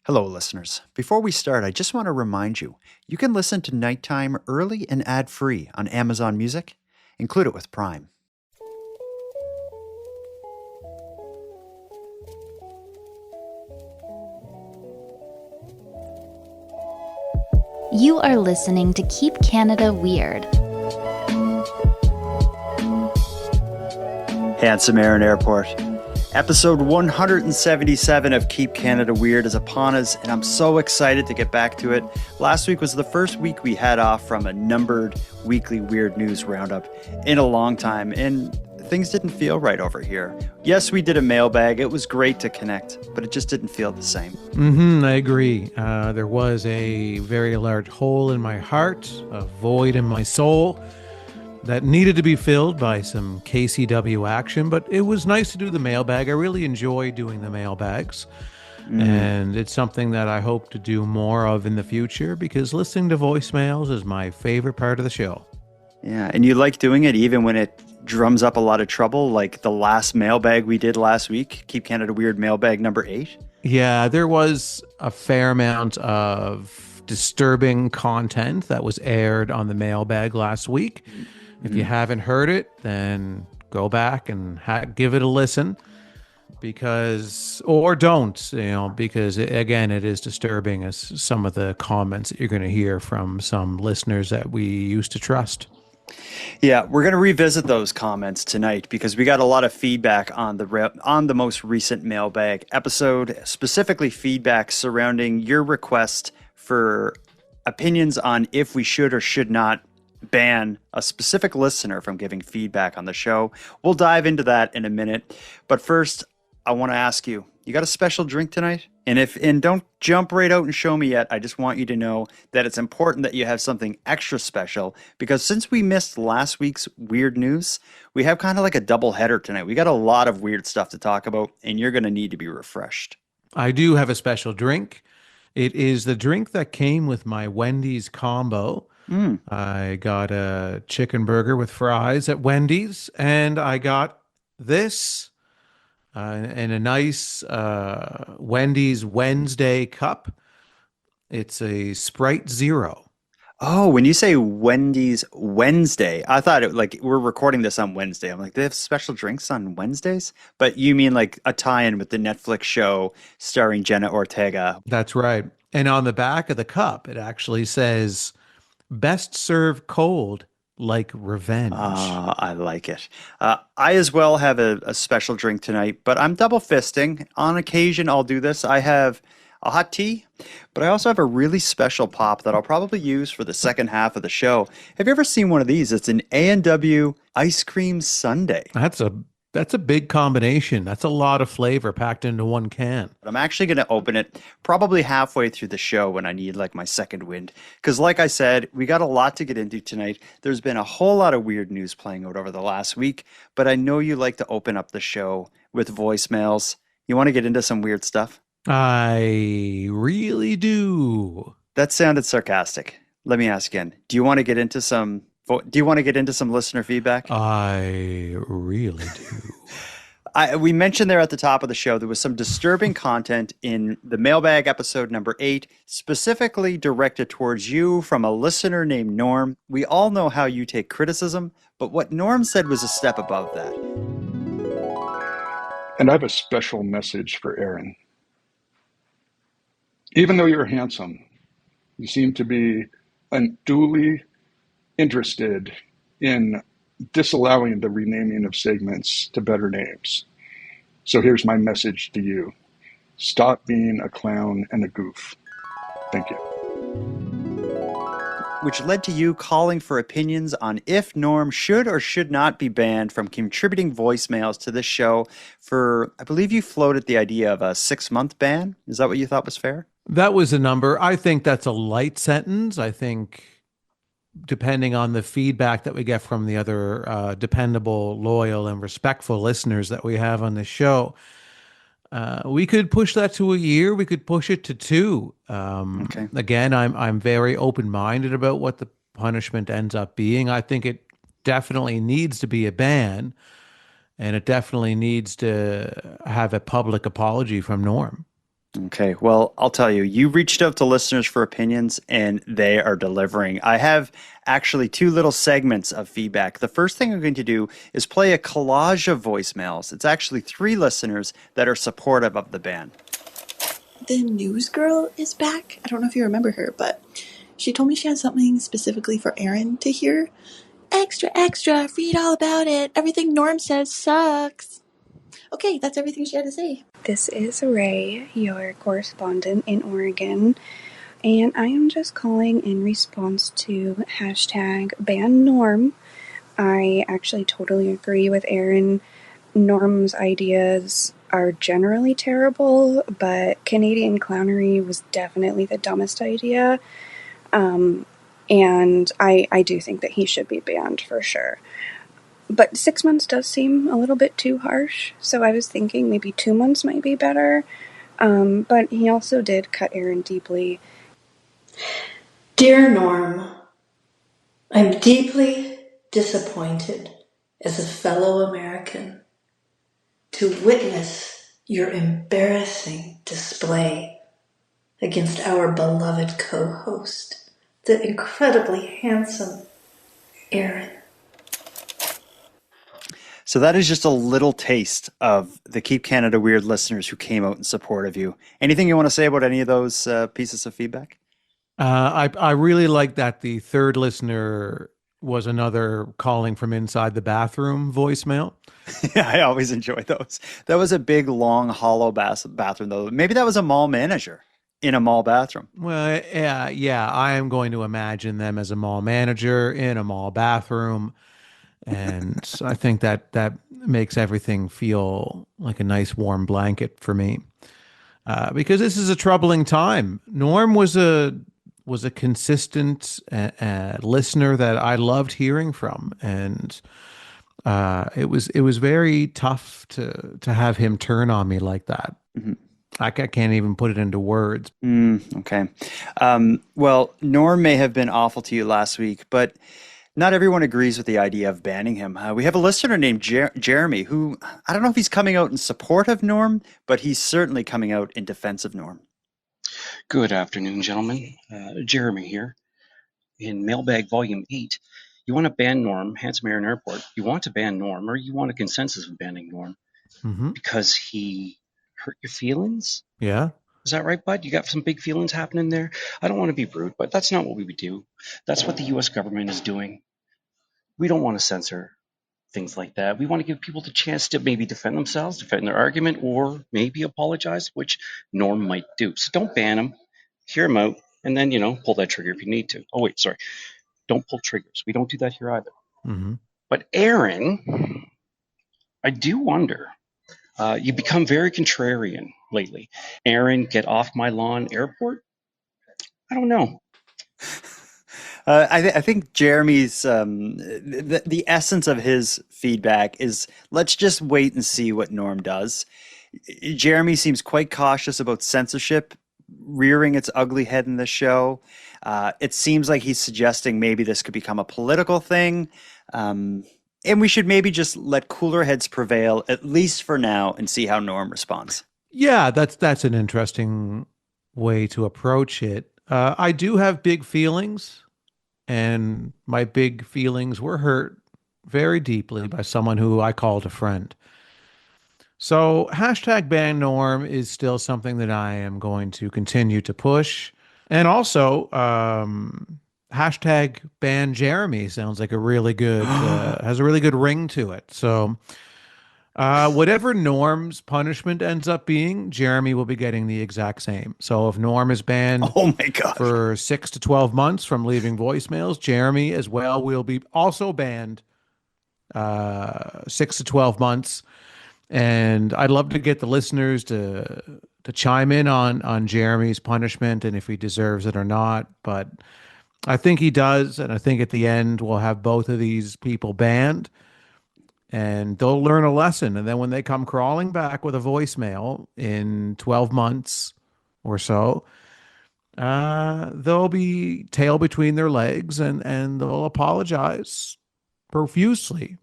Hello, listeners. Before we start, I just want to remind you you can listen to Nighttime early and ad free on Amazon Music. Include it with Prime. You are listening to Keep Canada Weird. Handsome Aaron Airport. Episode 177 of Keep Canada Weird is upon us, and I'm so excited to get back to it. Last week was the first week we had off from a numbered weekly weird news roundup in a long time, and things didn't feel right over here. Yes, we did a mailbag. It was great to connect, but it just didn't feel the same. I agree. There was a very large hole in my heart, a void in my soul that needed to be filled by some KCW action, but it was nice to do the mailbag. I really enjoy doing the mailbags, and it's something that I hope to do more of in the future because listening to voicemails is my favorite part of the show. Yeah, and you like doing it even when it drums up a lot of trouble, like the last mailbag we did last week, Keep Canada Weird mailbag number 8. Yeah, there was a fair amount of disturbing content that was aired on the mailbag last week. If you haven't heard it, then go back and give it a listen or don't, because again, it is disturbing as some of the comments that you're going to hear from some listeners that we used to trust. Yeah, we're going to revisit those comments tonight because we got a lot of feedback on the most recent mailbag episode, specifically feedback surrounding your request for opinions on if we should or should not ban a specific listener from giving feedback on the show. We'll dive into that in a minute. But first, I want to ask you got a special drink tonight? And don't jump right out and show me yet. I just want you to know that it's important that you have something extra special because since we missed last week's weird news, we have kind of like a double header tonight. We got a lot of weird stuff to talk about and you're going to need to be refreshed. I do have a special drink. It is the drink that came with my Wendy's combo. I got a chicken burger with fries at Wendy's, and I got this in a nice Wendy's Wednesday cup. It's a Sprite Zero. Oh, when you say Wendy's Wednesday, I thought it like we're recording this on Wednesday. I'm like, they have special drinks on Wednesdays? But you mean like a tie-in with the Netflix show starring Jenna Ortega. That's right. And on the back of the cup, it actually says, "Best served cold, like revenge." I like it. I as well have a special drink tonight, but I'm double fisting. On occasion, I'll do this. I have a hot tea, but I also have a really special pop that I'll probably use for the second half of the show. Have you ever seen one of these? It's an A&W ice cream sundae. That's a big combination. That's a lot of flavor packed into one can. I'm actually going to open it probably halfway through the show when I need like my second wind. Because like I said, we got a lot to get into tonight. There's been a whole lot of weird news playing out over the last week, but I know you like to open up the show with voicemails. You want to get into some weird stuff? I really do. That sounded sarcastic. Let me ask again. Do you want to get into some listener feedback? I really do. We mentioned there at the top of the show, there was some disturbing content in the mailbag episode number 8, specifically directed towards you from a listener named Norm. We all know how you take criticism, but what Norm said was a step above that. And I have a special message for Aaron. Even though you're handsome, you seem to be unduly interested in disallowing the renaming of segments to better names. So here's my message to you. Stop being a clown and a goof. Thank you. Which led to you calling for opinions on if Norm should or should not be banned from contributing voicemails to this show for, I believe you floated the idea of a 6-month ban. Is that what you thought was fair? That was a number. I think that's a light sentence. I think depending on the feedback that we get from the other dependable, loyal, and respectful listeners that we have on the show, we could push that to a year. We could push it to 2. Okay. Again, I'm very open-minded about what the punishment ends up being. I think it definitely needs to be a ban, and it definitely needs to have a public apology from Norm. Okay, well, I'll tell you, you reached out to listeners for opinions and they are delivering. I have actually two little segments of feedback. The first thing I'm going to do is play a collage of voicemails. It's actually three listeners that are supportive of the band. The news girl is back. I don't know if you remember her, but she told me she had something specifically for Aaron to hear. Extra, extra, read all about it. Everything Norm says sucks. Okay, that's everything she had to say. This is Ray, your correspondent in Oregon, and I am just calling in response to hashtag ban Norm. I actually totally agree with Aaron. Norm's ideas are generally terrible, but Canadian clownery was definitely the dumbest idea. And I do think that he should be banned for sure. But 6 months does seem a little bit too harsh, so I was thinking maybe 2 months might be better. But he also did cut Aaron deeply. Dear Norm, I'm deeply disappointed as a fellow American to witness your embarrassing display against our beloved co-host, the incredibly handsome Aaron. So that is just a little taste of the Keep Canada Weird listeners who came out in support of you. Anything you want to say about any of those pieces of feedback? I really like that the third listener was another calling from inside the bathroom voicemail. Yeah, I always enjoy those. That was a big, long, hollow bathroom, though. Maybe that was a mall manager in a mall bathroom. Well, yeah, I am going to imagine them as a mall manager in a mall bathroom. And I think that makes everything feel like a nice warm blanket for me. Because this is a troubling time. Norm was a consistent listener that I loved hearing from, and it was very tough to have him turn on me like that. Mm-hmm. I can't even put it into words. Okay. Well, Norm may have been awful to you last week, but not everyone agrees with the idea of banning him. We have a listener named Jeremy who, I don't know if he's coming out in support of Norm, but he's certainly coming out in defense of Norm. Good afternoon, gentlemen. Jeremy here. In Mailbag Volume 8, you want to ban Norm, Handsome Aaron Airport. You want to ban Norm, or you want a consensus of banning Norm because he hurt your feelings? Yeah. Is that right, bud? You got some big feelings happening there? I don't want to be rude, but that's not what we would do. That's what the U.S. government is doing. We don't want to censor things like that. We want to give people the chance to maybe defend themselves, defend their argument, or maybe apologize, which Norm might do. So don't ban him. Hear him out, and then, pull that trigger if you need to. Oh, wait, sorry. Don't pull triggers. We don't do that here either. Mm-hmm. But Aaron, I do wonder. You become very contrarian lately. Aaron, get off my lawn airport? I don't know. I think Jeremy's the essence of his feedback is let's just wait and see what Norm does. Jeremy seems quite cautious about censorship rearing its ugly head in the show. It seems like he's suggesting maybe this could become a political thing. And we should maybe just let cooler heads prevail, at least for now, and see how Norm responds. Yeah, that's an interesting way to approach it. I do have big feelings, and my big feelings were hurt very deeply by someone who I called a friend. So hashtag ban Norm is still something that I am going to continue to push. And also, hashtag ban Jeremy sounds like a really good, has a really good ring to it. So whatever Norm's punishment ends up being, Jeremy will be getting the exact same. So if Norm is banned Oh my God. for 6 to 12 months from leaving voicemails, Jeremy as well will be also banned 6 to 12 months. And I'd love to get the listeners to chime in on Jeremy's punishment and if he deserves it or not. But I think he does, and I think at the end we'll have both of these people banned, and they'll learn a lesson. And then when they come crawling back with a voicemail in 12 months or so, they'll be tail between their legs and they'll apologize profusely.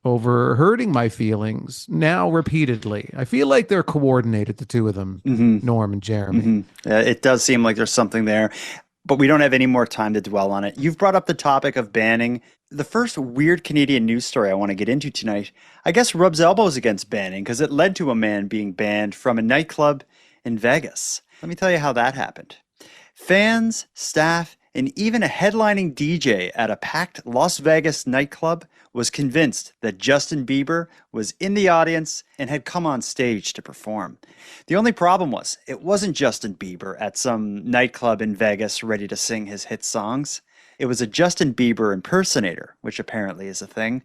over hurting my feelings now repeatedly. I feel like they're coordinated, the two of them, Norm and Jeremy. It does seem like there's something there, but we don't have any more time to dwell on it. You've brought up the topic of banning. The first weird Canadian news story I want to get into tonight, I guess, rubs elbows against banning because it led to a man being banned from a nightclub in Vegas. Let me tell you how that happened. Fans, staff, and even a headlining DJ at a packed Las Vegas nightclub was convinced that Justin Bieber was in the audience and had come on stage to perform. The only problem was, it wasn't Justin Bieber at some nightclub in Vegas ready to sing his hit songs. It was a Justin Bieber impersonator, which apparently is a thing.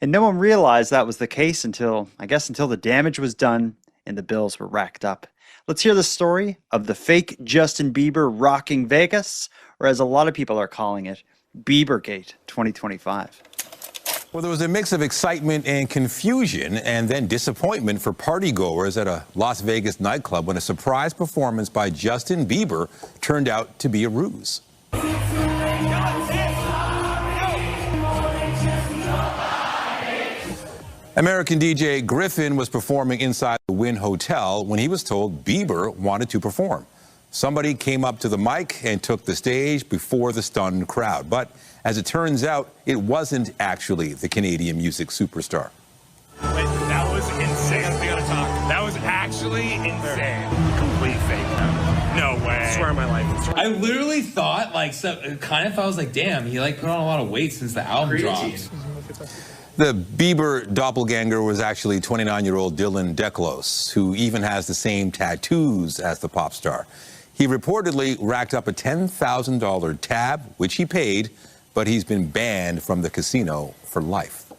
And no one realized that was the case until the damage was done and the bills were racked up. Let's hear the story of the fake Justin Bieber rocking Vegas, or as a lot of people are calling it, Biebergate 2025. Well, there was a mix of excitement and confusion and then disappointment for partygoers at a Las Vegas nightclub when a surprise performance by Justin Bieber turned out to be a ruse. American DJ Griffin was performing inside the Wynn Hotel when he was told Bieber wanted to perform. Somebody came up to the mic and took the stage before the stunned crowd. But as it turns out, it wasn't actually the Canadian music superstar. Wait, that was insane. We gotta talk. That was actually insane. Complete fake. No way. I swear on my life. I literally thought, like, kind of thought, I was like, damn, he, like, put on a lot of weight since the album dropped. The Bieber doppelganger was actually 29-year-old Dylan Deklos, who even has the same tattoos as the pop star. He reportedly racked up a $10,000 tab, which he paid, but he's been banned from the casino for life.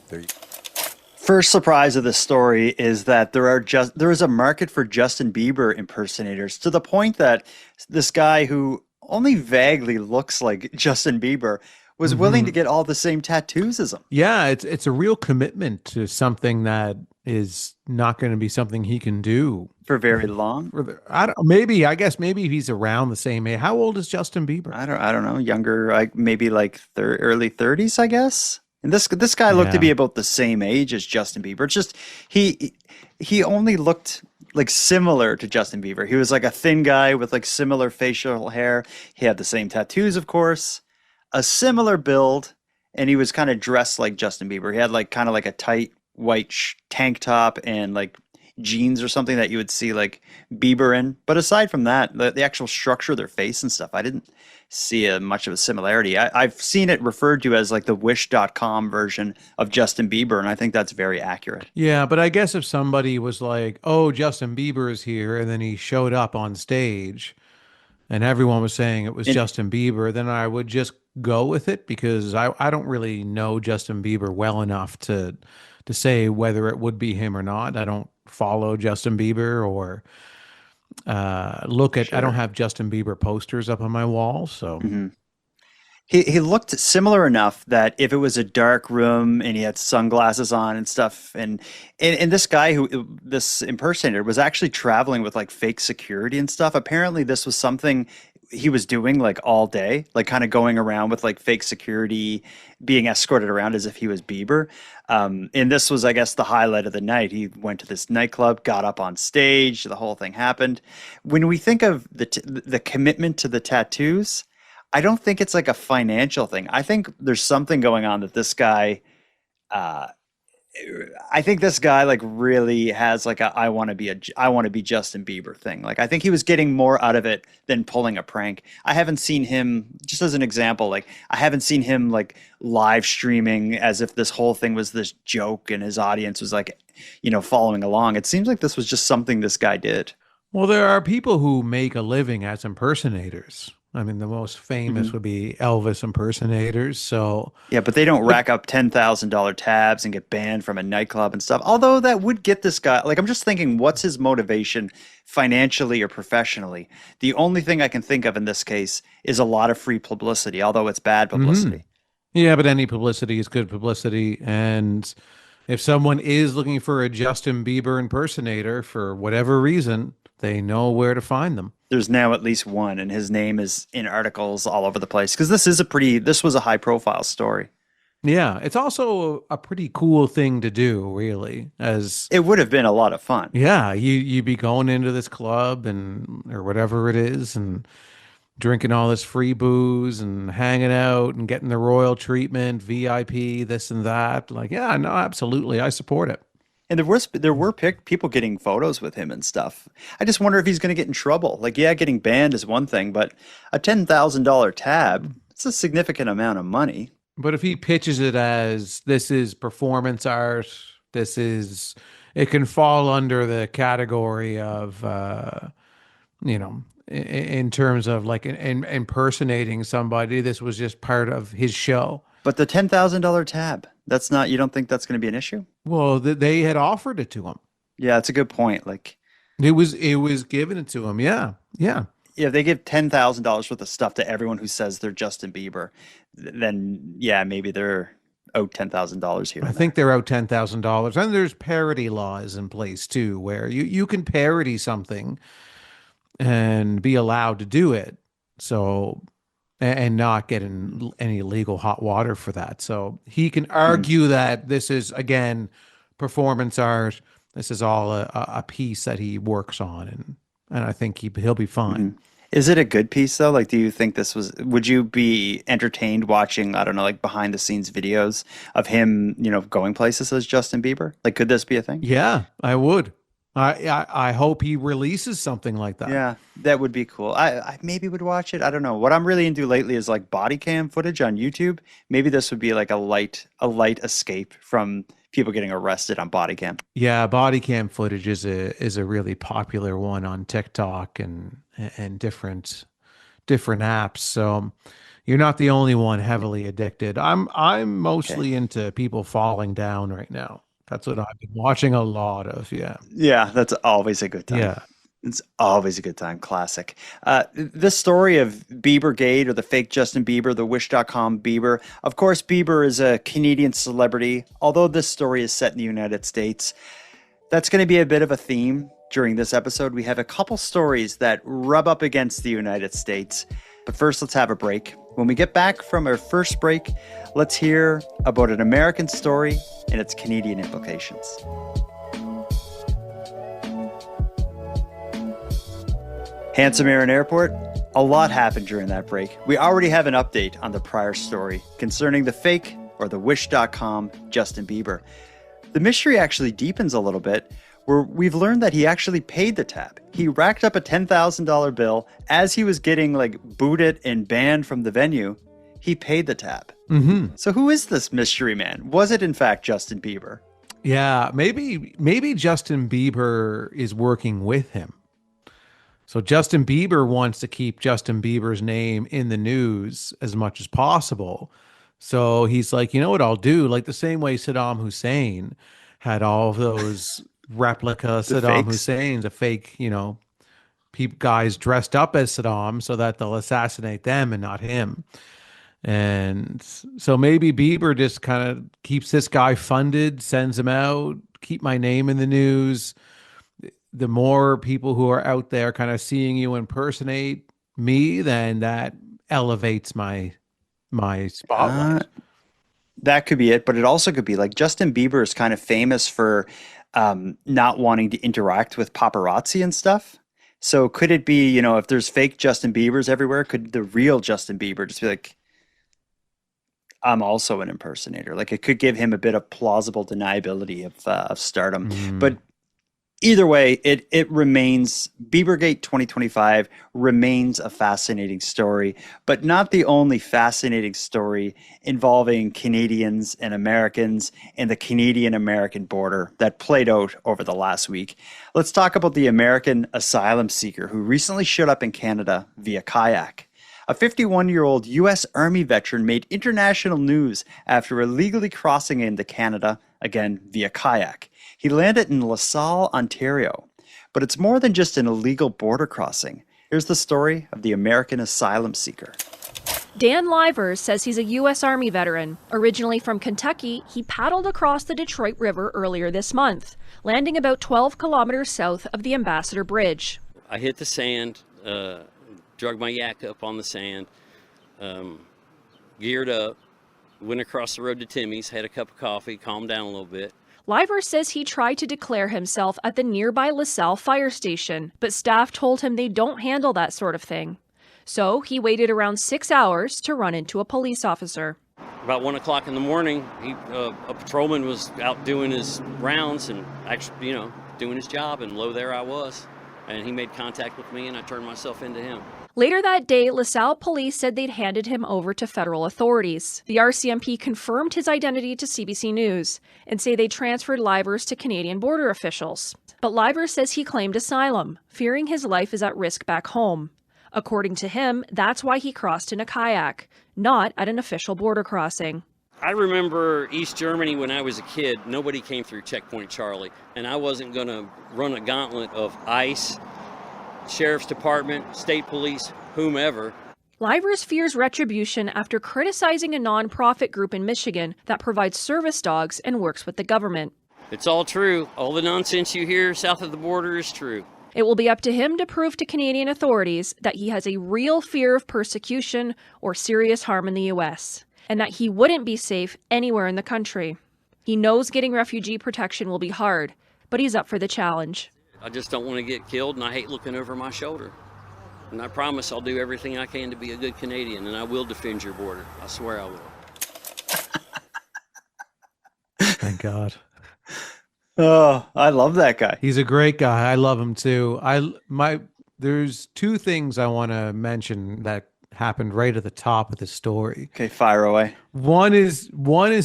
First surprise of this story is that there is a market for Justin Bieber impersonators, to the point that this guy who only vaguely looks like Justin Bieber was willing to get all the same tattoos as him. Yeah, it's a real commitment to something that is not going to be something he can do for very long. I guess maybe he's around the same age. How old is Justin Bieber? I don't know, younger, maybe like early 30s, I guess. And this guy looked to be about the same age as Justin Bieber. It's just he only looked like similar to Justin Bieber. He was like a thin guy with like similar facial hair. He had the same tattoos, of course, a similar build, and he was kind of dressed like Justin Bieber. He had like kind of like a tight white tank top and like jeans or something that you would see like Bieber in. But aside from that, the actual structure of their face and stuff, I didn't see much of a similarity. I've seen it referred to as like the Wish.com version of Justin Bieber, and I think that's very accurate. Yeah, but I guess if somebody was like, oh, Justin Bieber is here, and then he showed up on stage and everyone was saying it was Justin Bieber, then I would just go with it, because I don't really know Justin Bieber well enough to say whether it would be him or not. I don't follow Justin Bieber or look at, I don't have Justin Bieber posters up on my wall. So he looked similar enough that if it was a dark room and he had sunglasses on and stuff, and this guy this impersonator was actually traveling with like fake security and stuff. Apparently this was something he was doing like all day, like kind of going around with like fake security, being escorted around as if he was Bieber. And this was, I guess, the highlight of the night. He went to this nightclub, got up on stage, the whole thing happened. When we think of the commitment to the tattoos, I don't think it's like a financial thing. I think there's something going on that this guy, I think this guy like really has like a I want to be Justin Bieber thing. Like I think he was getting more out of it than pulling a prank. I haven't seen him, just as an example, like I haven't seen him like live streaming as if this whole thing was this joke and his audience was like, following along. It seems like this was just something this guy did. Well, there are people who make a living as impersonators. I mean, the most famous would be Elvis impersonators. So yeah, but they don't rack up $10,000 tabs and get banned from a nightclub and stuff. Although that would get this guy, like, I'm just thinking, what's his motivation financially or professionally? The only thing I can think of in this case is a lot of free publicity, although it's bad publicity. Yeah, but any publicity is good publicity. And if someone is looking for a Justin Bieber impersonator for whatever reason, they know where to find them. There's now at least one, and his name is in articles all over the place, because this was a high profile story. Yeah, it's also a pretty cool thing to do, really. As It would have been a lot of fun. yeah, you be going into this club and or whatever it is, and drinking all this free booze and hanging out and getting the royal treatment, VIP, this and that. Like, yeah, no, absolutely, I support it. And there were people getting photos with him and stuff. I just wonder if he's going to get in trouble. Like, yeah, getting banned is one thing, but a $10,000 tab, it's a significant amount of money. But if he pitches it as this is performance art, this is it can fall under the category of in terms of like impersonating somebody. This was just part of his show. But the $10,000 tab, that's not, you don't think that's going to be an issue? Well, they had offered it to him. Yeah, that's a good point. Like, it was given it to him. Yeah, yeah. yeah, if they give $10,000 worth of stuff to everyone who says they're Justin Bieber, then yeah, maybe they're owed $10,000 here. I think they're out $10,000, and there's parody laws in place too, where you can parody something and be allowed to do it. So and not get in any legal hot water for that. So he can argue that this is again performance art. This is all a piece that he works on, and I think he'll be fine. Is it a good piece though? Like, do you think would you be entertained watching, I don't know, like behind the scenes videos of him, going places as Justin Bieber? Like, could this be a thing? Yeah, I would. I hope he releases something like that. Yeah, that would be cool. I maybe would watch it. I don't know. What I'm really into lately is like body cam footage on YouTube. Maybe this would be like a light escape from people getting arrested on body cam. Yeah, body cam footage is a really popular one on TikTok and different apps. So you're not the only one heavily addicted. I'm mostly into people falling down right now. That's what I've been watching a lot of. Yeah. Yeah, that's always a good time. Yeah. It's always a good time. Classic. This story of Biebergate, or the fake Justin Bieber, the Wish.com Bieber. Of course, Bieber is a Canadian celebrity, although this story is set in the United States. That's going to be a bit of a theme during this episode. We have a couple stories that rub up against the United States. But first, let's have a break. When we get back from our first break, let's hear about an American story and its Canadian implications. Handsome Aaron Airport, a lot happened during that break. We already have an update on the prior story concerning the fake, or the Wish.com Justin Bieber. The mystery actually deepens a little bit, where we've learned that he actually paid the tab. He racked up a $10,000 bill as he was getting booted and banned from the venue. He paid the tab. Mm-hmm. So who is this mystery man? Was it in fact Justin Bieber? Yeah, maybe Justin Bieber is working with him. So Justin Bieber wants to keep Justin Bieber's name in the news as much as possible. So he's like, you know what I'll do? Like the same way Saddam Hussein had all of those replica Saddam Husseins, a fake, guys dressed up as Saddam so that they'll assassinate them and not him. And so maybe Bieber just kind of keeps this guy funded, sends him out, keep my name in the news. The more people who are out there kind of seeing you impersonate me, then that elevates my spotlight. That could be it, but it also could be like Justin Bieber is kind of famous for not wanting to interact with paparazzi and stuff. So could it be, if there's fake Justin Biebers everywhere, could the real Justin Bieber just be like, I'm also an impersonator? Like, it could give him a bit of plausible deniability of stardom. But either way, it remains, Biebergate 2025 remains a fascinating story, but not the only fascinating story involving Canadians and Americans and the Canadian-American border that played out over the last week. Let's talk about the American asylum seeker who recently showed up in Canada via kayak. A 51-year-old U.S. Army veteran made international news after illegally crossing into Canada, again via kayak. He landed in LaSalle, Ontario. But it's more than just an illegal border crossing. Here's the story of the American asylum seeker. Dan Livers says he's a U.S. Army veteran. Originally from Kentucky, he paddled across the Detroit River earlier this month, landing about 12 kilometers south of the Ambassador Bridge. I hit the sand, drug my yak up on the sand, geared up, Went across the road to Timmy's, had a cup of coffee, calmed down a little bit. Liver says he tried to declare himself at the nearby LaSalle fire station, but staff told him they don't handle that sort of thing. So he waited around 6 hours to run into a police officer. About 1 o'clock in the morning, a patrolman was out doing his rounds and actually, doing his job, and lo, there I was. And he made contact with me, and I turned myself into him. Later that day, LaSalle police said they'd handed him over to federal authorities. The RCMP confirmed his identity to CBC News and say they transferred Livers to Canadian border officials. But Livers says he claimed asylum, fearing his life is at risk back home. According to him, that's why he crossed in a kayak, not at an official border crossing. I remember East Germany when I was a kid. Nobody came through Checkpoint Charlie, and I wasn't going to run a gauntlet of ICE, Sheriff's Department, State Police, whomever. Livers fears retribution after criticizing a nonprofit group in Michigan that provides service dogs and works with the government. It's all true. All the nonsense you hear south of the border is true. It will be up to him to prove to Canadian authorities that he has a real fear of persecution or serious harm in the U.S., and that he wouldn't be safe anywhere in the country. He knows getting refugee protection will be hard, but he's up for the challenge. I just don't want to get killed, and I hate looking over my shoulder. And I promise I'll do everything I can to be a good Canadian, and I will defend your border. I swear I will. Thank God. Oh, I love that guy. He's a great guy. I love him too. There's two things I want to mention that happened right at the top of the story. Okay, fire away. One is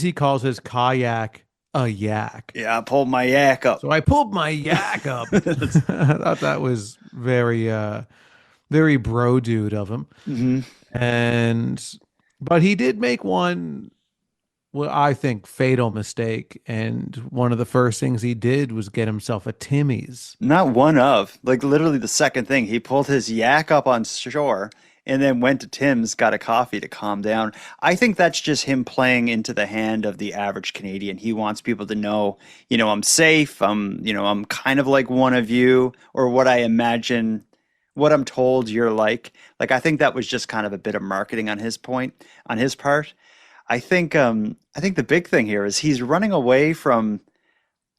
he calls his kayak a yak. Yeah, I pulled my yak up. So I pulled my yak up. I thought that was very very bro dude of him. Mm-hmm. But he did make one, well, I think, fatal mistake. And one of the first things he did was get himself a Timmy's. Not one of, like literally the second thing. He pulled his yak up on shore and then went to Tim's, got a coffee to calm down. I think that's just him playing into the hand of the average Canadian. He wants people to know, I'm safe. I'm kind of like one of you, or what I imagine, what I'm told you're like. Like, I think that was just kind of a bit of marketing on his part. I think the big thing here is he's running away from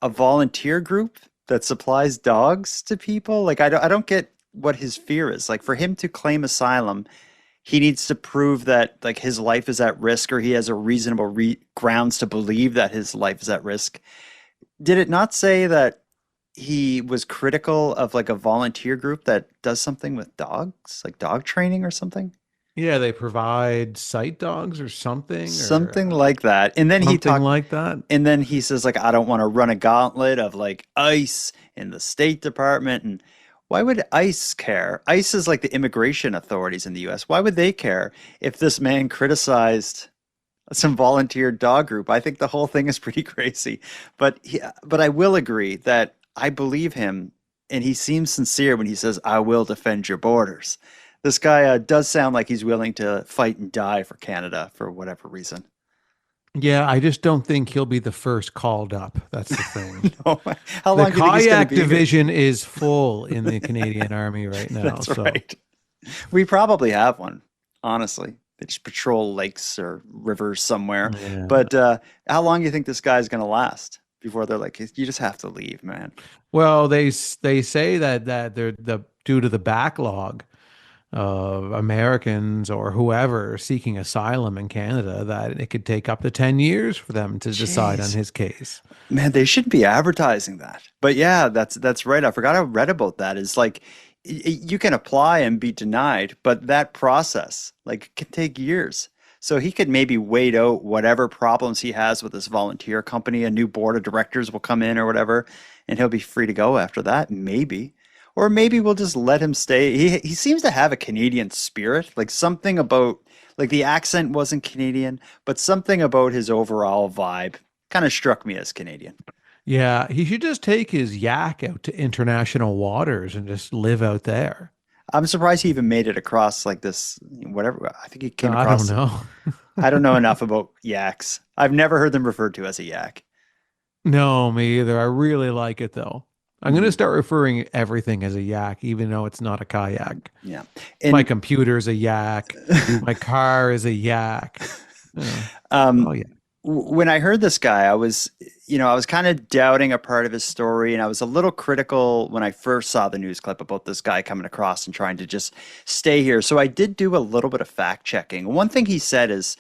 a volunteer group that supplies dogs to people. Like, I don't get what his fear is. Like, for him to claim asylum, he needs to prove that like his life is at risk, or he has a reasonable grounds to believe that his life is at risk. Did it not say that he was critical of like a volunteer group that does something with dogs, like dog training or something? Yeah, they provide sight dogs or something. Something like that. And then And then he says, like, I don't want to run a gauntlet of like ICE in the State Department. And why would ICE care? ICE is like the immigration authorities in the US. Why would they care if this man criticized some volunteer dog group? I think the whole thing is pretty crazy. But I will agree that I believe him, and he seems sincere when he says, I will defend your borders. This guy does sound like he's willing to fight and die for Canada for whatever reason. Yeah, I just don't think he'll be the first called up. That's the thing. No. How long the kayak division is full in the Canadian Army right now. That's right. We probably have one, honestly. They just patrol lakes or rivers somewhere. Yeah. But how long do you think this guy's going to last before they're like, you just have to leave, man? Well, they say that they're due to the backlog of Americans or whoever seeking asylum in Canada, that it could take up to 10 years for them to decide on his case. Man, they shouldn't be advertising that. But yeah, that's right. I forgot I read about that. It's like you can apply and be denied, but that process like can take years. So he could maybe wait out whatever problems he has with this volunteer company. A new board of directors will come in or whatever, and he'll be free to go after that, maybe. Or maybe we'll just let him stay. He seems to have a Canadian spirit, like something about, like the accent wasn't Canadian, but something about his overall vibe kind of struck me as Canadian. Yeah, he should just take his yak out to international waters and just live out there. I'm surprised he even made it across like this, whatever. I think he came across. I don't know. I don't know enough about yaks. I've never heard them referred to as a yak. No, me either. I really like it though. I'm going to start referring everything as a yak, even though it's not a kayak. Yeah. My computer is a yak. My car is a yak. Oh, yeah. When I heard this guy, I was kind of doubting a part of his story, and I was a little critical when I first saw the news clip about this guy coming across and trying to just stay here. So I did do a little bit of fact checking. One thing he said is,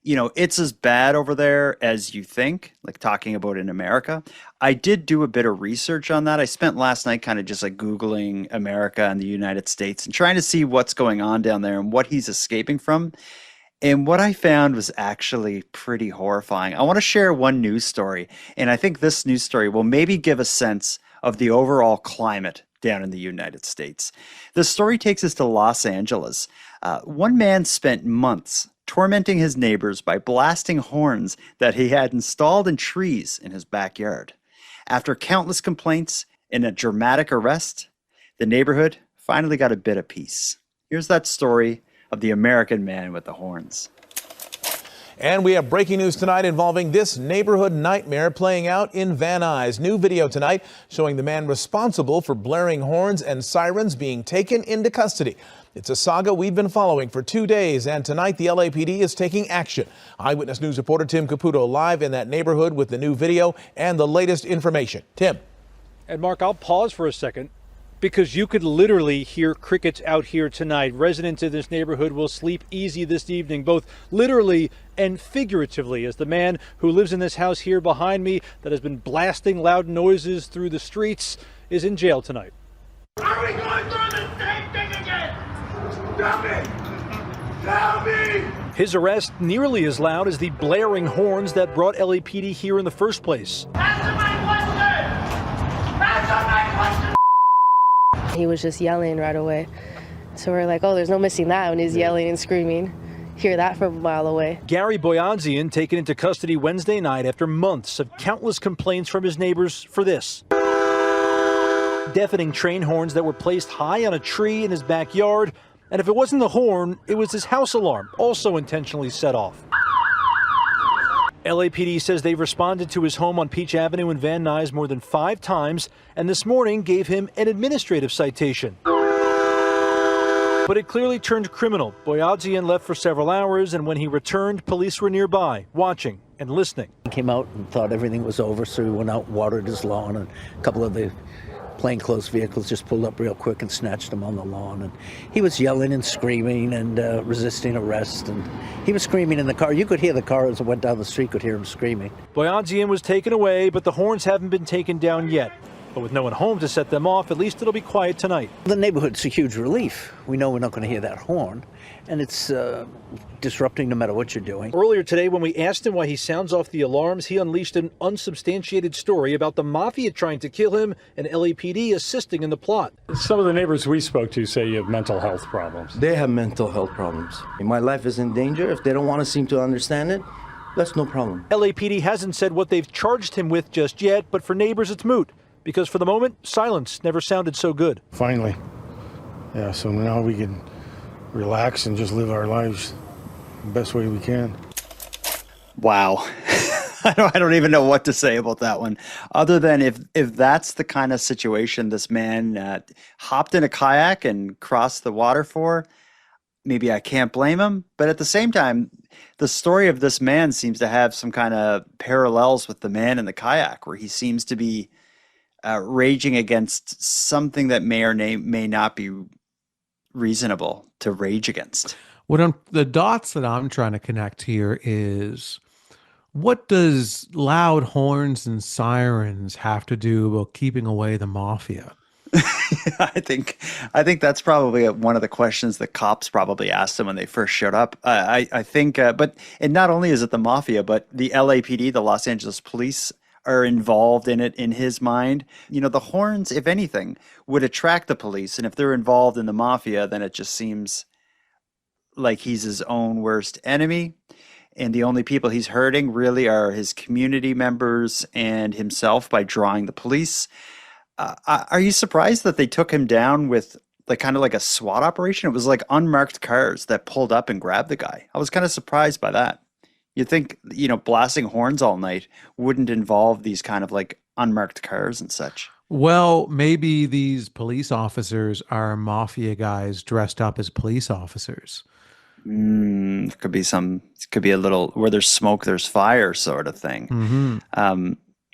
it's as bad over there as you think, like talking about in America. I did do a bit of research on that. I spent last night kind of just like Googling America and the United States and trying to see what's going on down there and what he's escaping from. And what I found was actually pretty horrifying. I want to share one news story, and I think this news story will maybe give a sense of the overall climate down in the United States. The story takes us to Los Angeles. One man spent months tormenting his neighbors by blasting horns that he had installed in trees in his backyard. After countless complaints and a dramatic arrest, the neighborhood finally got a bit of peace. Here's that story of the American man with the horns. And we have breaking news tonight involving this neighborhood nightmare playing out in Van Nuys. New video tonight showing the man responsible for blaring horns and sirens being taken into custody. It's a saga we've been following for 2 days, and tonight the LAPD is taking action. Eyewitness News reporter Tim Caputo live in that neighborhood with the new video and the latest information. Tim. And Mark, I'll pause for a second, because you could literally hear crickets out here tonight. Residents in this neighborhood will sleep easy this evening, both literally and figuratively, as the man who lives in this house here behind me that has been blasting loud noises through the streets is in jail tonight. Are we going through the same thing again? Tell me! Tell me! His arrest nearly as loud as the blaring horns that brought LAPD here in the first place. Answer my question! Answer my question! He was just yelling right away. So we're like, oh, there's no missing that when he's yelling and screaming. Hear that from a mile away. Gary Boyandzian taken into custody Wednesday night after months of countless complaints from his neighbors for this. Deafening train horns that were placed high on a tree in his backyard. And if it wasn't the horn, it was his house alarm, also intentionally set off. LAPD says they've responded to his home on Peach Avenue in Van Nuys more than 5 times, and this morning gave him an administrative citation. But it clearly turned criminal. Boyadzian left for several hours, and when he returned, police were nearby, watching and listening. He came out and thought everything was over, so he went out and watered his lawn, and a couple of the plainclothes vehicles just pulled up real quick and snatched him on the lawn. And he was yelling and screaming and resisting arrest, and he was screaming in the car. You could hear the car as it went down the street, could hear him screaming. Boyandzian was taken away, but the horns haven't been taken down yet. But with no one home to set them off, at least it'll be quiet tonight. The neighborhood's a huge relief. We know we're not going to hear that horn, and it's disrupting no matter what you're doing. Earlier today, when we asked him why he sounds off the alarms, he unleashed an unsubstantiated story about the mafia trying to kill him and LAPD assisting in the plot. Some of the neighbors we spoke to say you have mental health problems. They have mental health problems. My life is in danger. If they don't want to seem to understand it, that's no problem. LAPD hasn't said what they've charged him with just yet, but for neighbors it's moot. Because for the moment, silence never sounded so good. Finally. Yeah, so now we can relax and just live our lives the best way we can. Wow. I don't even know what to say about that one, other than if that's the kind of situation this man hopped in a kayak and crossed the water for, maybe I can't blame him. But at the same time, the story of this man seems to have some kind of parallels with the man in the kayak, where he seems to be raging against something that may or may not be reasonable to rage against. The dots that I'm trying to connect here is, what does loud horns and sirens have to do about keeping away the mafia? I think that's probably one of the questions that cops probably asked him when they first showed up. I think, but not only is it the mafia, but the LAPD, the Los Angeles Police, are involved in it in his mind. The horns, if anything, would attract the police. And if they're involved in the mafia, then it just seems like he's his own worst enemy. And the only people he's hurting really are his community members and himself by drawing the police. Are you surprised that they took him down with kind of like a SWAT operation? It was like unmarked cars that pulled up and grabbed the guy. I was kind of surprised by that. You'd think, blasting horns all night wouldn't involve these kind of like unmarked cars and such. Well, maybe these police officers are mafia guys dressed up as police officers. It could be a little where there's smoke, there's fire sort of thing.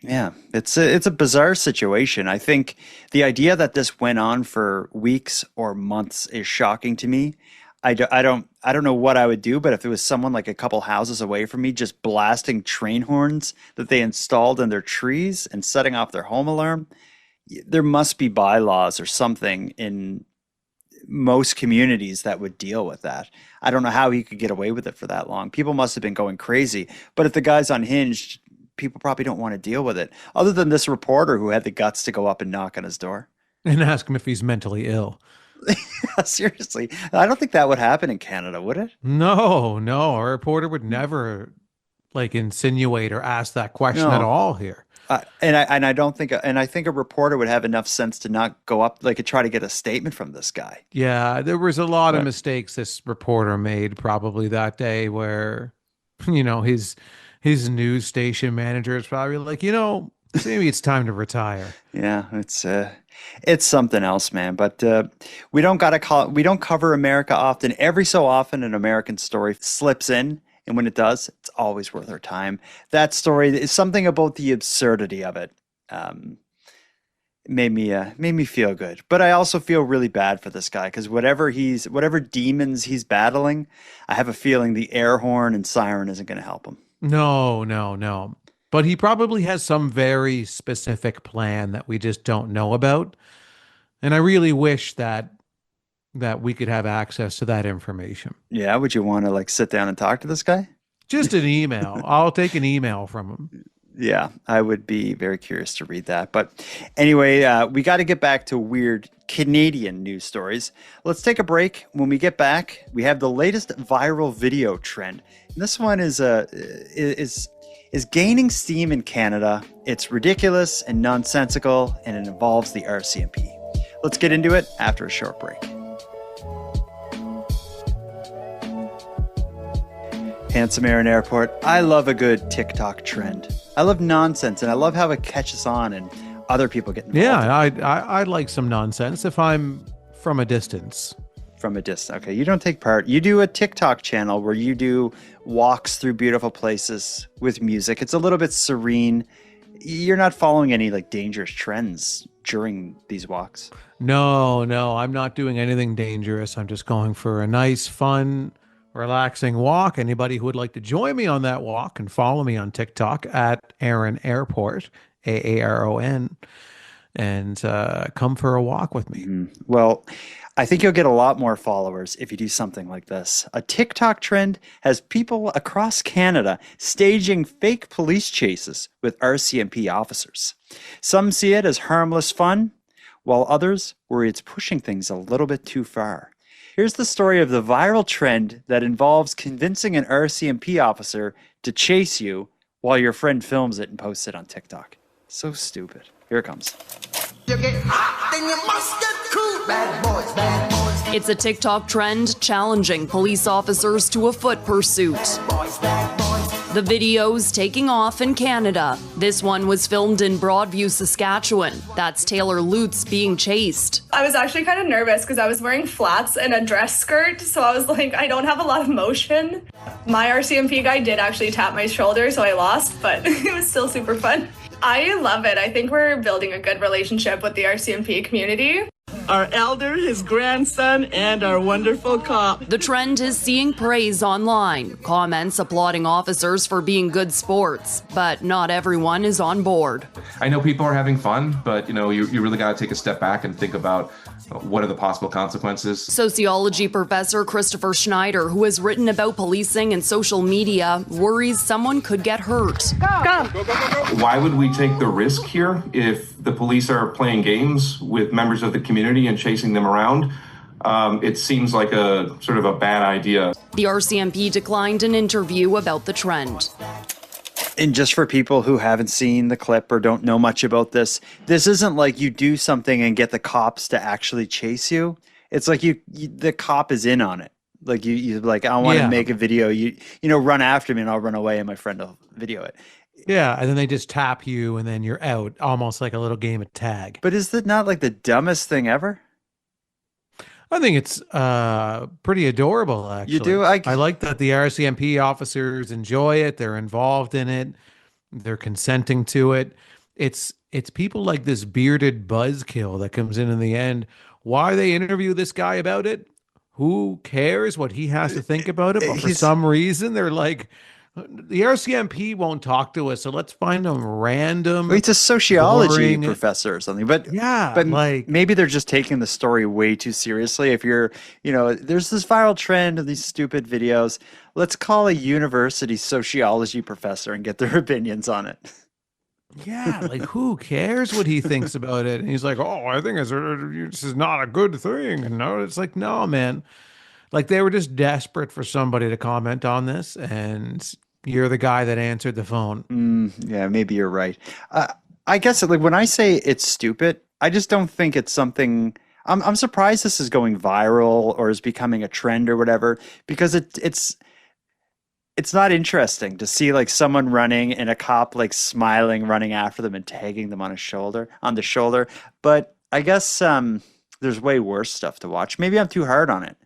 Yeah, it's a bizarre situation. I think the idea that this went on for weeks or months is shocking to me. I don't know what I would do, but if it was someone like a couple houses away from me just blasting train horns that they installed in their trees and setting off their home alarm, there must be bylaws or something in most communities that would deal with that. I don't know how he could get away with it for that long. People must have been going crazy. But if the guy's unhinged, people probably don't want to deal with it. Other than this reporter who had the guts to go up and knock on his door and ask him if he's mentally ill. Seriously, I don't think that would happen in Canada, would it? No, a reporter would never like insinuate or ask that question No. at all here. I think a reporter would have enough sense to not go up like and try to get a statement from this guy. Yeah, there was a lot of mistakes this reporter made probably that day where, his news station manager is probably like, maybe it's time to retire. Yeah, it's something else, man. But we don't cover America often. Every so often, an American story slips in. And when it does, it's always worth our time. That story is something about the absurdity of it. Made me feel good, but I also feel really bad for this guy because whatever demons he's battling, I have a feeling the air horn and siren isn't going to help him. No. But he probably has some very specific plan that we just don't know about. And I really wish that we could have access to that information. Yeah, would you want to like sit down and talk to this guy? Just an email. I'll take an email from him. Yeah, I would be very curious to read that. But anyway, we got to get back to weird Canadian news stories. Let's take a break. When we get back, we have the latest viral video trend. And this one is gaining steam in Canada. It's ridiculous and nonsensical, and it involves the RCMP. Let's get into it after a short break. Handsome Aaron Airport. I love a good TikTok trend. I love nonsense, and I love how it catches on and other people get involved. Yeah, I like some nonsense if I'm from a distance. From a distance. Okay, you don't take part. You do a TikTok channel where you do walks through beautiful places with music. It's a little bit serene. You're not following any like dangerous trends during these walks. No, I'm not doing anything dangerous. I'm just going for a nice, fun, relaxing walk. Anybody who would like to join me on that walk can follow me on TikTok at Aaron Airport, AARON, and come for a walk with me. Well, I think you'll get a lot more followers if you do something like this. A TikTok trend has people across Canada staging fake police chases with RCMP officers. Some see it as harmless fun, while others worry it's pushing things a little bit too far. Here's the story of the viral trend that involves convincing an RCMP officer to chase you while your friend films it and posts it on TikTok. So stupid. Here it comes. You get hot, then you must get cool. Bad boys, bad boys. It's a TikTok trend challenging police officers to a foot pursuit. Bad boys. The video's taking off in Canada. This one was filmed in Broadview, Saskatchewan. That's Taylor Lutz being chased. I was actually kind of nervous because I was wearing flats and a dress skirt, so I was like, I don't have a lot of motion. My RCMP guy did actually tap my shoulder, so I lost, but it was still super fun. I love it. I think we're building a good relationship with the RCMP community. Our elder, his grandson, and our wonderful cop. The trend is seeing praise online, comments applauding officers for being good sports, but not everyone is on board. I know people are having fun, but you really got to take a step back and think about what are the possible consequences. Sociology professor Christopher Schneider, who has written about policing and social media, worries someone could get hurt. Go. Why would we take the risk here if the police are playing games with members of the community and chasing them around? It seems like a sort of a bad idea. The RCMP declined an interview about the trend. And just for people who haven't seen the clip or don't know much about this isn't like you do something and get the cops to actually chase you. It's like the cop is in on it. Like you like, I want to make a video. You run after me and I'll run away and my friend will video it. Yeah, and then they just tap you and then you're out, almost like a little game of tag. But is that not like the dumbest thing ever? I think it's pretty adorable, actually. You do? I like that the RCMP officers enjoy it. They're involved in it. They're consenting to it. It's people like this bearded buzzkill that comes in the end. Why they interview this guy about it? Who cares what he has to think about it? But for some reason, they're like, the RCMP won't talk to us, so let's find a random. Well, he's a sociology boring- professor or something, but Yeah, but like- maybe they're just taking the story way too seriously. If you're, there's this viral trend of these stupid videos. Let's call a university sociology professor and get their opinions on it. Yeah, like who cares what he thinks about it? And he's like, "Oh, I think this is not a good thing." And no, it's like, no, man. Like they were just desperate for somebody to comment on this, and you're the guy that answered the phone. Yeah, maybe you're right. I guess like when I say it's stupid, I just don't think it's something. I'm surprised this is going viral or is becoming a trend or whatever, because it's not interesting to see like someone running and a cop like smiling, running after them and tagging them on the shoulder. But I guess there's way worse stuff to watch. Maybe I'm too hard on it.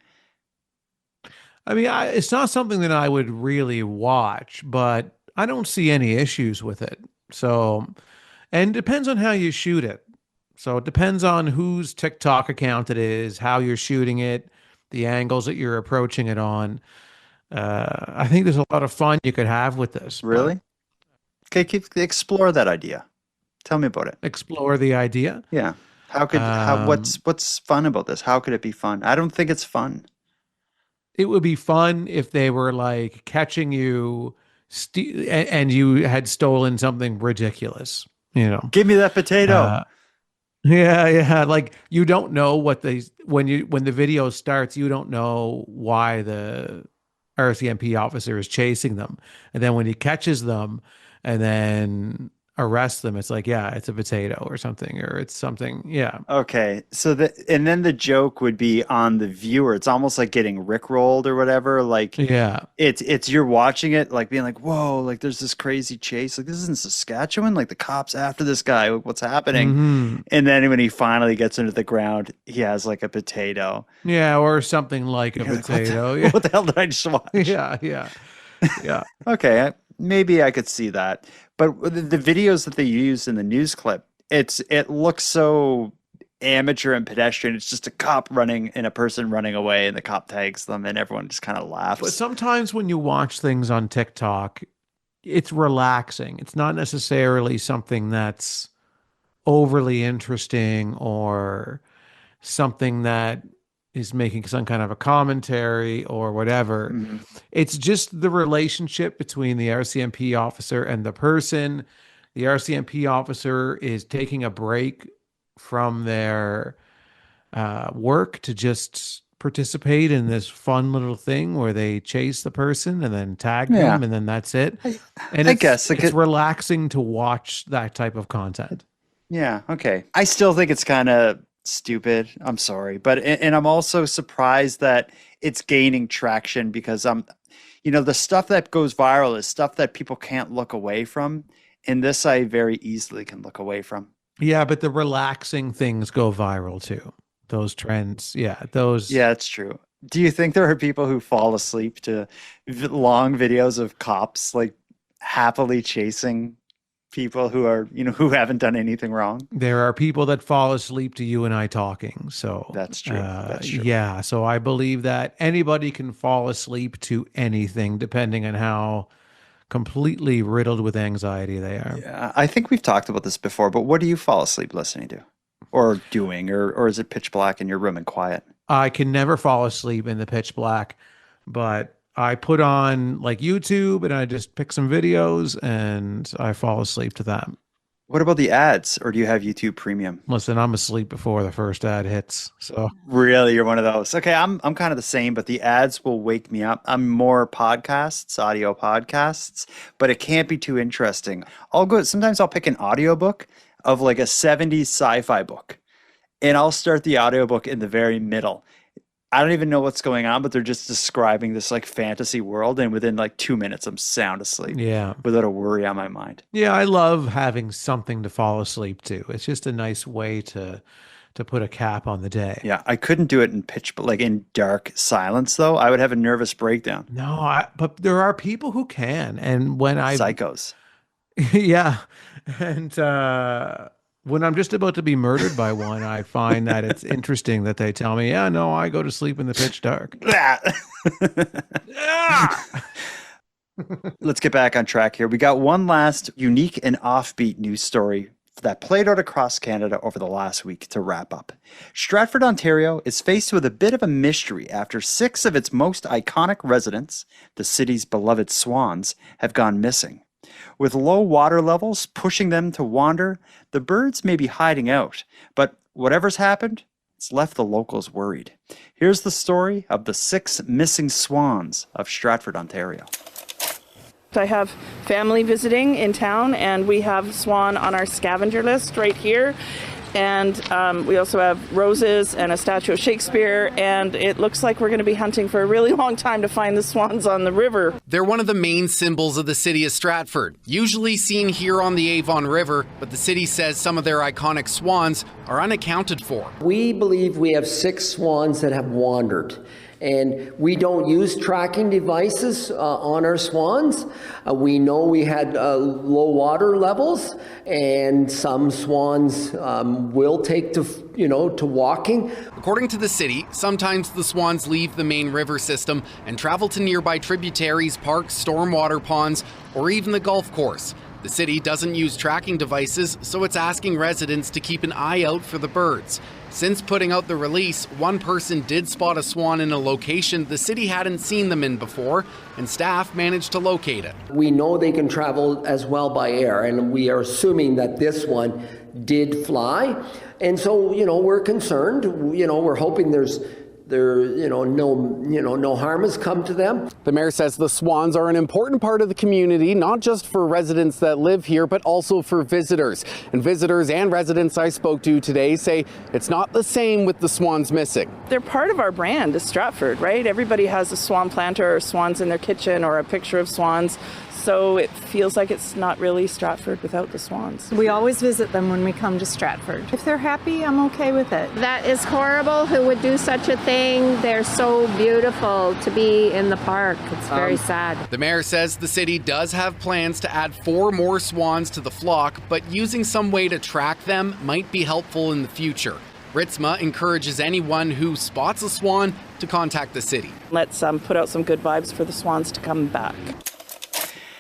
I mean, it's not something that I would really watch, but I don't see any issues with it. So, and it depends on how you shoot it. So it depends on whose TikTok account it is, how you're shooting it, the angles that you're approaching it on. I think there's a lot of fun you could have with this. Really? Okay, explore that idea. Tell me about it. Explore the idea? Yeah. What's fun about this? How could it be fun? I don't think it's fun. It would be fun if they were like catching you and you had stolen something ridiculous, Give me that potato. Yeah. Like you don't know when the video starts, you don't know why the RCMP officer is chasing them. And then when he catches them and then arrests them, it's like, yeah, it's a potato or something, or it's something. Yeah. Okay. So and then the joke would be on the viewer. It's almost like getting rickrolled or whatever. Like, yeah, it's you're watching it, like being like, whoa, like there's this crazy chase. Like this is in Saskatchewan. Like the cops after this guy. What's happening? Mm-hmm. And then when he finally gets into the ground, he has like a potato. Yeah, or something like a potato. Like, what the hell did I just watch? Yeah. Okay, maybe I could see that. But the videos that they use in the news clip, it looks so amateur and pedestrian. It's just a cop running and a person running away, and the cop tags them, and everyone just kind of laughs. But sometimes when you watch things on TikTok, it's relaxing. It's not necessarily something that's overly interesting or something that is making some kind of a commentary or whatever. Mm-hmm. It's just the relationship between the RCMP officer and the person. The RCMP officer is taking a break from their work to just participate in this fun little thing where they chase the person and then tag them, and then that's it. I guess it's relaxing to watch that type of content. Yeah. Okay. I still think it's kind of stupid. I'm sorry, but and I'm also surprised that it's gaining traction because the stuff that goes viral is stuff that people can't look away from, and this I very easily can look away from. Yeah, but the relaxing things go viral too. Those trends, yeah, it's true. Do you think there are people who fall asleep to long videos of cops like happily chasing people who are, who haven't done anything wrong? There are people that fall asleep to you and I talking. So that's true. That's true. Yeah. So I believe that anybody can fall asleep to anything depending on how completely riddled with anxiety they are. Yeah. I think we've talked about this before, but what do you fall asleep listening to or doing, or is it pitch black in your room and quiet? I can never fall asleep in the pitch black, but I put on like YouTube and I just pick some videos and I fall asleep to that. What about the ads, or do you have YouTube Premium? Listen, I'm asleep before the first ad hits. So really, you're one of those. Okay, I'm kind of the same, but the ads will wake me up. I'm more podcasts, audio podcasts, but it can't be too interesting. Sometimes I'll pick an audiobook of like a 70s sci-fi book, and I'll start the audiobook in the very middle. I don't even know what's going on, but they're just describing this like fantasy world. And within like 2 minutes, I'm sound asleep. Yeah. Without a worry on my mind. Yeah. I love having something to fall asleep to. It's just a nice way to to put a cap on the day. Yeah, I couldn't do it in in dark silence though. I would have a nervous breakdown. No, but there are people who can, and when psychos. Yeah, and when I'm just about to be murdered by one, I find that it's interesting that they tell me, "Yeah, no, I go to sleep in the pitch dark." Let's get back on track here. We got one last unique and offbeat news story that played out across Canada over the last week to wrap up. Stratford, Ontario is faced with a bit of a mystery after 6 of its most iconic residents, the city's beloved swans, have gone missing. With low water levels pushing them to wander, the birds may be hiding out, but whatever's happened, it's left the locals worried. Here's the story of the 6 missing swans of Stratford, Ontario. I have family visiting in town, and we have swan on our scavenger list right here. And we also have roses and a statue of Shakespeare, and it looks like we're going to be hunting for a really long time to find the swans on the river. They're one of the main symbols of the city of Stratford, usually seen here on the Avon River, but the city says some of their iconic swans are unaccounted for. We believe we have 6 swans that have wandered. And we don't use tracking devices on our swans. We know we had low water levels, and some swans will take to walking. According to the city, sometimes the swans leave the main river system and travel to nearby tributaries, parks, stormwater ponds, or even the golf course. The city doesn't use tracking devices, so it's asking residents to keep an eye out for the birds. Since putting out the release, one person did spot a swan in a location the city hadn't seen them in before, and staff managed to locate it. We know they can travel as well by air, and we are assuming that this one did fly. And so, we're concerned. We're hoping no harm has come to them. The mayor says the swans are an important part of the community, not just for residents that live here, but also for visitors. And visitors and residents I spoke to today say it's not the same with the swans missing. They're part of our brand, Stratford, right? Everybody has a swan planter or swans in their kitchen or a picture of swans. So it feels like it's not really Stratford without the swans. We always visit them when we come to Stratford. If they're happy, I'm okay with it. That is horrible. Who would do such a thing? They're so beautiful to be in the park. It's very sad. The mayor says the city does have plans to add 4 more swans to the flock, but using some way to track them might be helpful in the future. Ritzma encourages anyone who spots a swan to contact the city. Let's put out some good vibes for the swans to come back.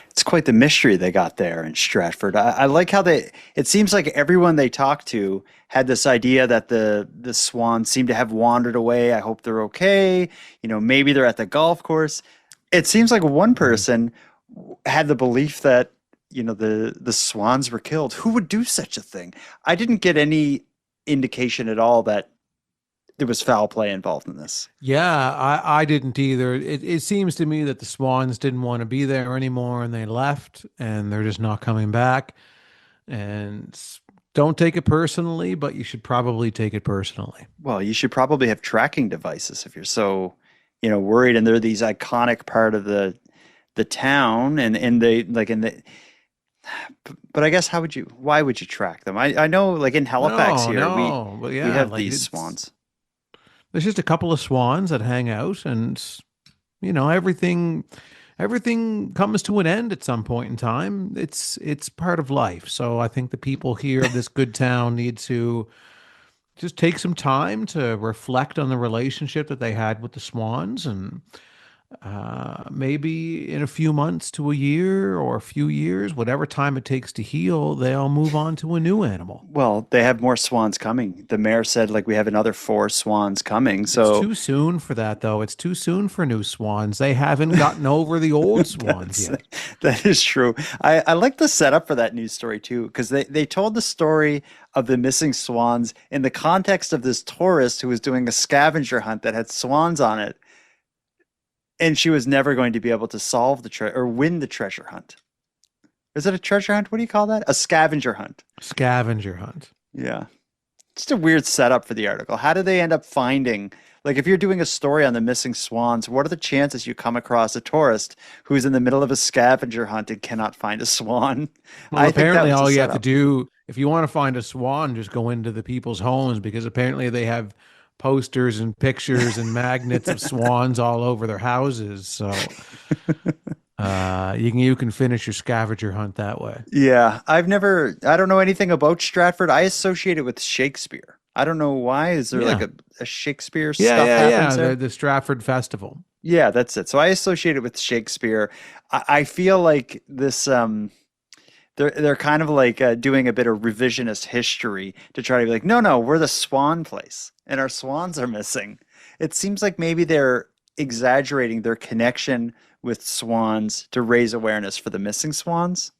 It's quite the mystery they got there in Stratford. I like how it seems like everyone they talked to had this idea that the swans seem to have wandered away. I hope they're okay. Maybe they're at the golf course. It seems like one person had the belief that, the swans were killed. Who would do such a thing? I didn't get any indication at all that there was foul play involved in this. Yeah, I didn't either. It seems to me that the swans didn't want to be there anymore and they left, and they're just not coming back. And don't take it personally, but you should probably take it personally. Well, you should probably have tracking devices if you're so, worried. And they're these iconic part of the town, and they But I guess why would you track them? I know, like in Halifax we have these swans. There's just a couple of swans that hang out, and everything comes to an end at some point in time. It's part of life. So I think the people here of this good town need to just take some time to reflect on the relationship that they had with the swans, and maybe in a few months to a year or a few years, whatever time it takes to heal, they'll move on to a new animal. Well, they have more swans coming. The mayor said we have another 4 swans coming. So it's too soon for that, though. It's too soon for new swans. They haven't gotten over the old swans yet. That is true. I like the setup for that news story too, because they told the story of the missing swans in the context of this tourist who was doing a scavenger hunt that had swans on it. And she was never going to be able to solve or win the treasure hunt. Is it a treasure hunt? What do you call that? A scavenger hunt. Scavenger hunt. Yeah. just a weird setup for the article. How did they end up finding, like if you're doing a story on the missing swans, what are the chances you come across a tourist who's in the middle of a scavenger hunt and cannot find a swan? Well, apparently was a all you have to setup. do, if you want to find a swan, just go into the people's homes, because apparently they have posters and pictures and magnets of swans all over their houses. So you can finish your scavenger hunt that way. Yeah, I don't know anything about Stratford. I associate it with Shakespeare. I don't know why. Is there like a Shakespeare stuff happens there? The Stratford Festival. Yeah, that's it. So I associate it with Shakespeare. I feel like this, they're kind of like doing a bit of revisionist history to try to be like, no, we're the swan place and our swans are missing. It seems like maybe they're exaggerating their connection with swans to raise awareness for the missing swans.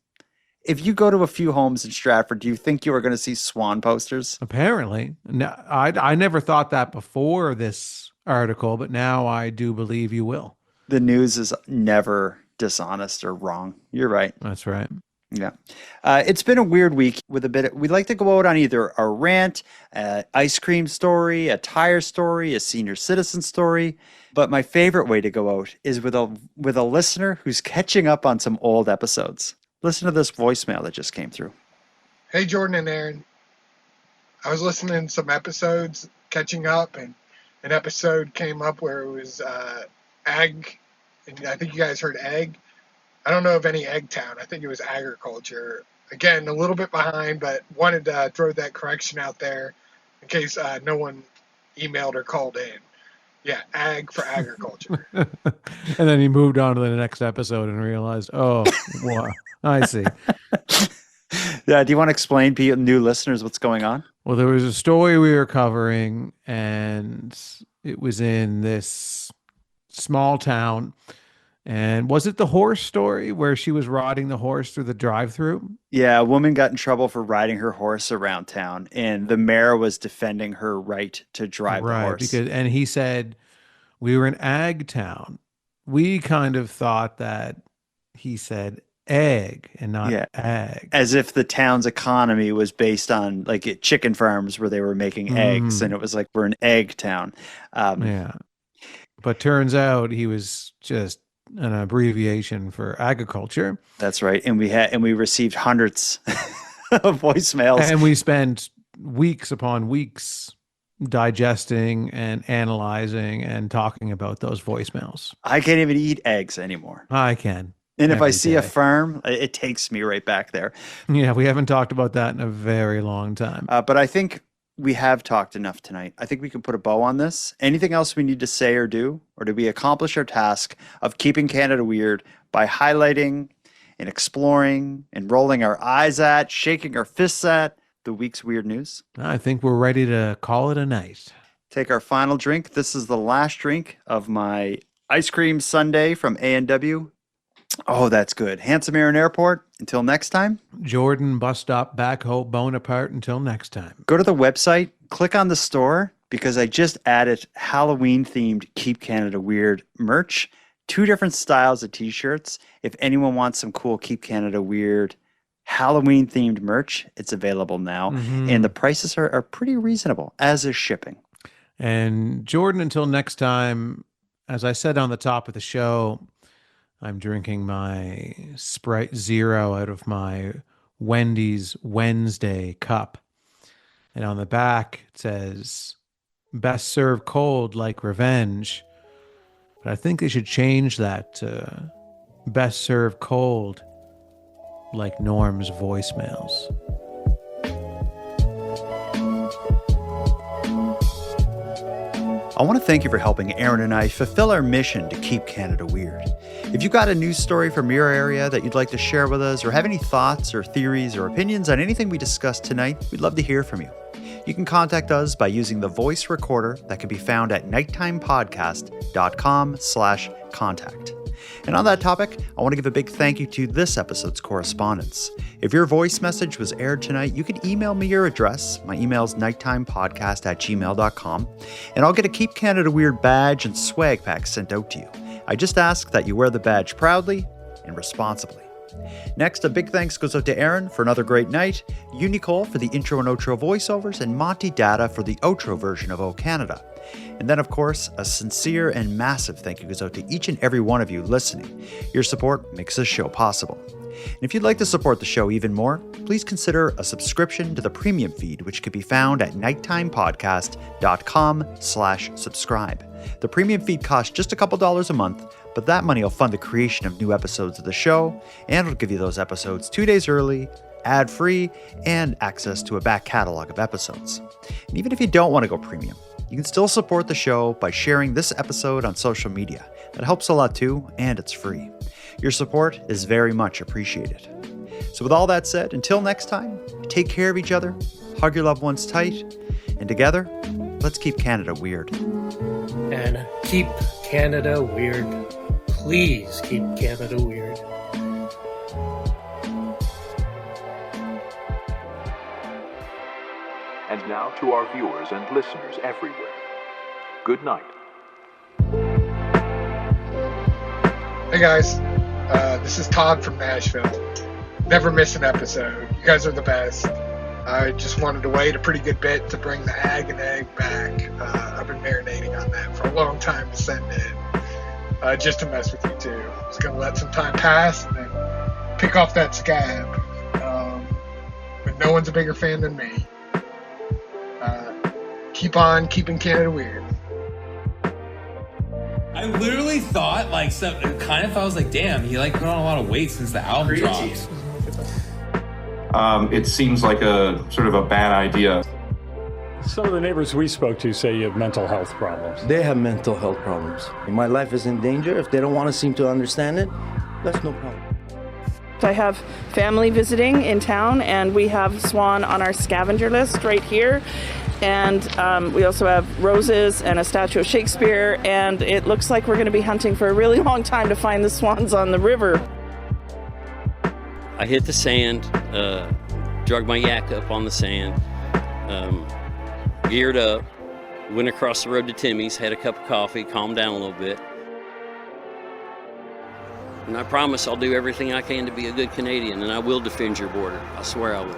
If you go to a few homes in Stratford, do you think you are going to see swan posters? Apparently. No, I never thought that before this article, but now I do believe you will. The news is never dishonest or wrong. You're right. That's right. Yeah. It's been a weird week with we'd like to go out on either a rant, ice cream story, a tire story, a senior citizen story. But my favorite way to go out is with a listener who's catching up on some old episodes. Listen to this voicemail that just came through. Hey, Jordan and Aaron. I was listening to some episodes, catching up, and an episode came up where it was ag, and I think you guys heard egg. I don't know of any egg town. I think it was agriculture. Again, a little bit behind, but wanted to throw that correction out there in case no one emailed or called in. Yeah, ag for agriculture. And then he moved on to the next episode and realized, oh, wow, I see. Yeah, do you want to explain to new listeners what's going on? Well, there was a story we were covering, and it was in this small town. And was it the horse story where she was riding the horse through the drive-through? Yeah, a woman got in trouble for riding her horse around town, and the mayor was defending her right to drive the horse. And he said, we were in ag town. We kind of thought that he said egg and not ag. As if the town's economy was based on like chicken farms where they were making eggs, and it was like, we're an egg town. Yeah. But turns out he was just an abbreviation for agriculture. That's right. And we received hundreds of voicemails. And we spent weeks upon weeks digesting and analyzing and talking about those voicemails. I can't even eat eggs anymore. I can. And if I see a farm, it takes me right back there. Yeah, we haven't talked about that in a very long time. But I think we have talked enough tonight. I think we can put a bow on this. Anything else we need to say or do? Or did we accomplish our task of keeping Canada weird by highlighting and exploring and rolling our eyes at, shaking our fists at the week's weird news? I think we're ready to call it a night. Take our final drink. This is the last drink of my ice cream sundae from A&W. Oh, that's good. Handsome Aaron Airport. Until next time. Jordan Bus Stop Backhoe Bonaparte. Until next time. Go to the website, click on the store, because I just added Halloween-themed Keep Canada Weird merch. 2 different styles of t-shirts. If anyone wants some cool Keep Canada Weird Halloween-themed merch, it's available now. And the prices are pretty reasonable, as is shipping. And Jordan, until next time, as I said on the top of the show, I'm drinking my Sprite Zero out of my Wendy's Wednesday cup. And on the back, it says, best served cold like revenge. But I think they should change that to best served cold like Norm's voicemails. I want to thank you for helping Aaron and I fulfill our mission to keep Canada weird. If you got a news story from your area that you'd like to share with us, or have any thoughts or theories or opinions on anything we discussed tonight, we'd love to hear from you. You can contact us by using the voice recorder that can be found at nighttimepodcast.com/contact. And on that topic, I want to give a big thank you to this episode's correspondents. If your voice message was aired tonight, you can email me your address. My email is nighttimepodcast@gmail.com, and I'll get a Keep Canada Weird badge and swag pack sent out to you. I just ask that you wear the badge proudly and responsibly. Next, a big thanks goes out to Aaron for another great night, Unicole for the intro and outro voiceovers, and Monty Data for the outro version of O Canada. And then, of course, a sincere and massive thank you goes out to each and every one of you listening. Your support makes this show possible. And if you'd like to support the show even more, please consider a subscription to the premium feed, which can be found at nighttimepodcast.com/subscribe. The premium feed costs just a couple dollars a month, but that money will fund the creation of new episodes of the show, and it'll give you those episodes 2 days early, ad-free, and access to a back catalog of episodes. And even if you don't want to go premium, you can still support the show by sharing this episode on social media. That helps a lot too, and it's free. Your support is very much appreciated. So with all that said, until next time, take care of each other, hug your loved ones tight, and together, let's keep Canada weird. And keep Canada weird. Please keep Canada weird. And now to our viewers and listeners everywhere. Good night. Hey guys, this is Todd from Nashville. Never miss an episode. You guys are the best. I just wanted to wait a pretty good bit to bring the Ag and Egg back. I've been marinating on that for a long time to send in, just to mess with you too. I was going to let some time pass and then pick off that scab. But no one's a bigger fan than me. Keep on keeping Canada weird. I literally thought, I was like, damn, he put on a lot of weight since the album dropped. It seems like a sort of a bad idea. Some of the neighbors we spoke to say you have mental health problems. They have mental health problems. My life is in danger. If they don't want to seem to understand it, that's no problem. I have family visiting in town, and we have swan on our scavenger list right here. And we also have roses and a statue of Shakespeare, and it looks like we're going to be hunting for a really long time to find the swans on the river. I hit the sand, drug my yak up on the sand, geared up, went across the road to Timmy's, had a cup of coffee, calmed down a little bit. And I promise I'll do everything I can to be a good Canadian, and I will defend your border. I swear I will.